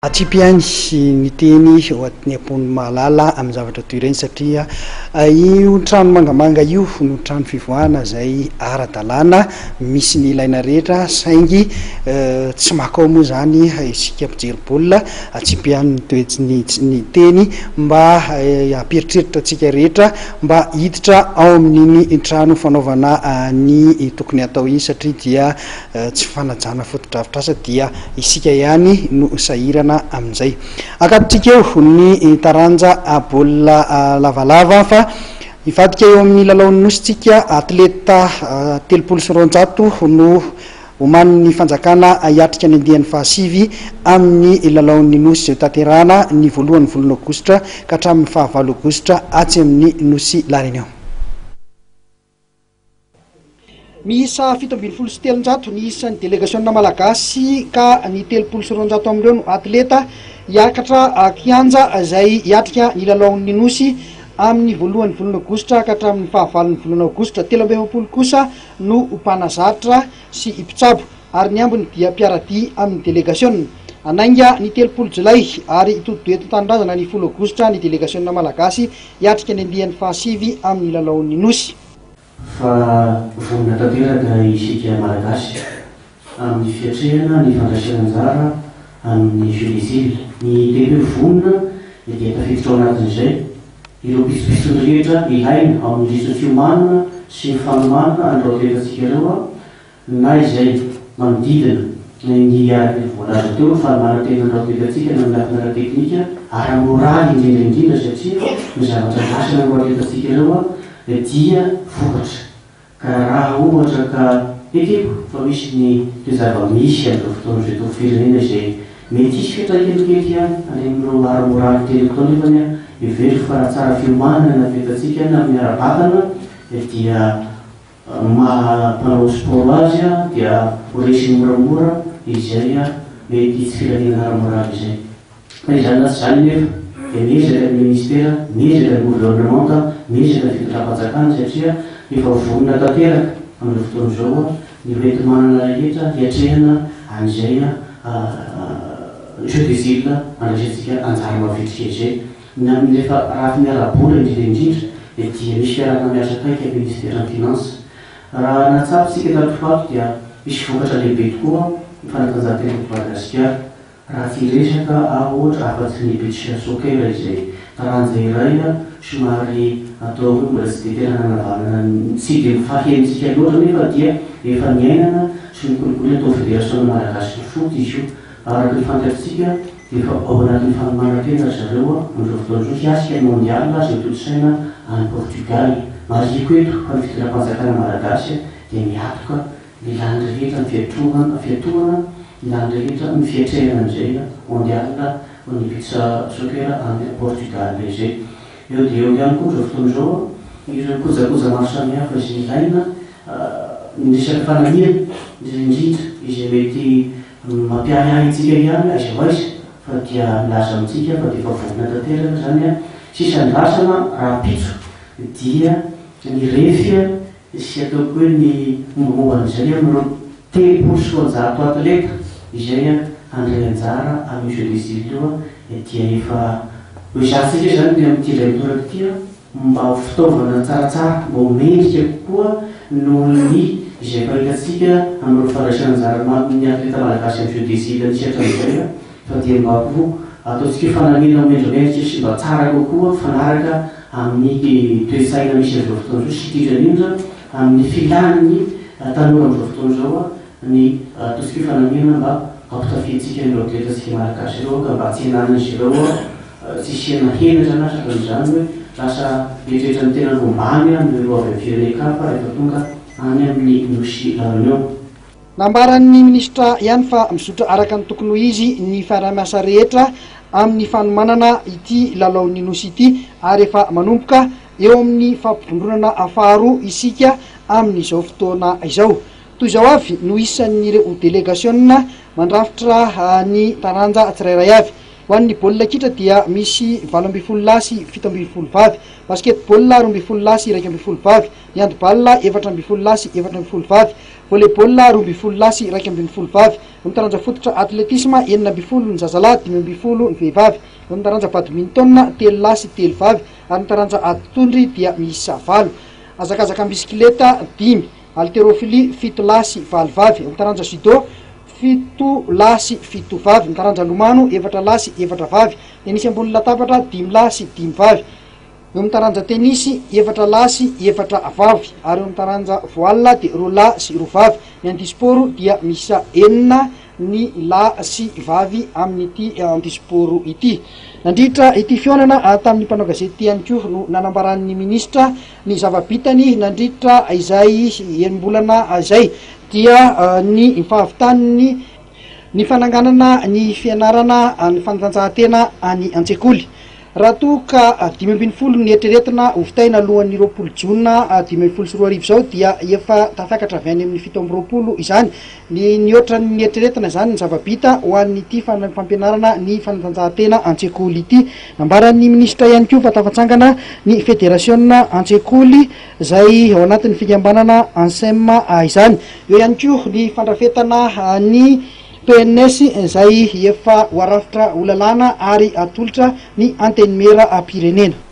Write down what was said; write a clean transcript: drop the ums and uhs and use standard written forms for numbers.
Atsipiany ny teny ohatiny ampony mahalala amin'ny zavatra toy ireny satria io trano mangamanga io no trano fivoahana izay ara-dalàna misy ny ilaina rehetra saingy tsy makao moa zany isika mpijery baolina atsipiany ny teny mba hamperitreritra antsika rehetra mba hiditra ao amin'iny trano fanaovana ny tokony atao iny satria dia tsy fanajana foto-drafitrasa dia isika ihany no sahirana amin'izay akatsika eo ny taranja baolina lavalava fa ivadika eo amin'ny lalaon'ny nositsika atleta 300 no oman'ny fanjakana hiatrika ny andihan'ny fahasivy amin'ny lalaon'ny nosy izay tanterahana ny voalohan'ny volana aogositra ka hatramin'ny 9 aogositra atsy amin'ny nosy la réunion. Miisa 777 ny isan'ny délégationna malagasy ka ny 300 amin'ireo no atleta hiakatra kianja izay hiatrika ny lalaon'ny nosy amin'ny voalohan'ny volana aogositra ka hatramin'ny 9 volana aogositra. 13 kosa no mpanazatra sy mpitsabo ary ny ambiny dia mpiaradia amin'ny délégation anainga ny 30 jolay ary itodoeto tanindrazana ny 10 aogositra ny délégationna malagasy hiatrika ny andihan'ny fahasivy amin'ny lalaon'ny nosy. Fa vonina tanteraka isika malagasy amin'ny fiatrehana ny fandraisana anjara amin'ny jeux ny lehibe vonina dia tafiditra ao anatin'izay ireo pisopisony rehetra ilaina ao amin'ny listre fiomanana sy ny fanomanana andreo atletantsika ireo na izay manodidina ny voalaza teo fanomana-tena andreo atletantsika na milafinara teknika ary moraly indrindra satria ny zavatra gasina andreo atletantsika ireo dia vokatra ka raha ohatra ka ekeko fa misy ny toezava-misy amin'ireo fotoana izay tao firenena izay mety isy fiatraikelikely ihany any amin'ireo ara-moraly teny fotoana nefany ivery fa raha tsara fiomanana na atletantsika na miara-batana dia mampanao sport azy dia horesiny moramora izay mety tsy filanina ara-moraly izay fa izany na tsy zany nefa dia miezaka ny ministera miezaka ny gouvernement miezaka ny fitondram-panjakana satria efa vonina tanteraka amin'ireo fotoana izao ny mety manana rehetra hiatrehana an'izay jeux des îles andraisantsika anjara mavitrika izay na rehefa raha miara-bola indrindra dia misy fiarana miasa kaiky ministera ny finance raha natsapitsika tatofato dia misy vokatra lehibe tokoa fanatanjahantena Madagasikara raha ty resaka ohatra afatsy ny beach soccer izay taranja iray somary atao hoe mbola tsy dia tena nanavanana tsy dia mifahentsika loatra nefa dia efa niainana sy nikolikoly atao fédération malagasy ny foot izy io araka ny fantatsika dia efa ao anatin'ny fanomana-tena zareo amin'ireo fotoana izao hiasika mondial izay tolosaina any Portugal mariko eto fa ny fitondram-panjakana malagasy dia miatoka ilany rehetra ny fiatohana ilany rehetra ny fiatrehana an'izay mondial ny beach soccer any Portugal izay eo dia eo ihany koa izao fotoana izao ireo kojakoja maro samihafa izay ilaina ny resaka fanamiana indrindra izay mety mampiahiahy itsika ihany aiza ho aiza fa dia milaza amintsika fa dia efa vonina tanteraka zany sisa andrasana raha pitso dia ny refy sy ataoko hoe ny mombamomban'izay amin'ireo 300 atleta izay andray anjara amin'ny jeux des îles io dia efa hozatsika zany amin'ity iray mitoraka ity mba fitaovana tsaratsara mba homendrika kokoa noho ny izay paritatsika amin'ireo fandraisana anjara ny atleta malagasy amin'ny jeux des îles nisy hatram'izay fa dia mba ho ataontsika fanamiana homendrimendrika sy mba tsara kokoa fanaraka amin'ny toe-tsaina misy amin'izao fotoana izao sy indrindra amin'ny filaniny tanora amin'izao fotoana izao ny ataontsika fanamiana mba ampitafiantsika ireo atletantsika malagasy ireo ka mba tsy hinan'izy ireo tsy isiana hena zany asaka n'izany hoe lasa eritreretra ny tena vombany amin'ireo avy amin'ny firenekapa rehefa tonga any amin'ny nosy la réunion. Nambaran'ny ministra ihany fa mizotra araka ny tokony ho izy ny fiara-miasa rehetra amin'ny fanomanana ity lalaon'ny nosy ity ary efa manomboka eo amin'ny fampivondronana faharoa isika amin'izao fotoana izao. Toy izao avy no isan'ireo délégationna mandrafitra ny taranja tsirairay avy ho an'ny baolina kitra dia misy 8 lasy 7 basketball 12 lasy 1 ny handball 4 lasy 4 volleyball 12 lasy 1 mitaranja fototra atletisme 9 ny zazalahy 5 ny vehivavy mitaranja badminton 3 lasy 3 ary mitaranja atitondry dia miisa 9 azakazaka bisikileta 5 haltérophilie 7 lasy 9 mitaranja judo 7 lasy 7 mitaranja lomano 4 lasy 4 tenisy ambony latabatra 5 lasy 5 mitaranja tenisy 4 lasy 4 ary mitaranja voile de rola sy roa ny andisporo dia misa 4 ny lasy 5 amin'ity andisporo ity nandritra ity fionana tamin'ny mpanao gazety ihany koa no nanambaran'ny ministra ny zavabitany nandritra izay enim-bolana izay dia ny fahavitaniny ny fananganana ny fianarana ny fanatanjahantena any an-tsekoly raha toa ka 5 ny eritreretina hovitaina alohan'ny 20 jona 2024 zao dia efa tafiakatra avy any amin'ny 7 izany ny oatra ny eritreretina zany ny zavabita ho an'ity fampianarana ny fanatanjahantena an-tsekoly ity nambaran'ny ministra ihany koa fa tafatsangana ny fédération an-tsekoly zay ao anatin'ny fikambanana ANSEM izany eo ihany koa ny fandrafetana ny PNS zay efa hoarafitra holalana ary atolotra ny antenimera pirenena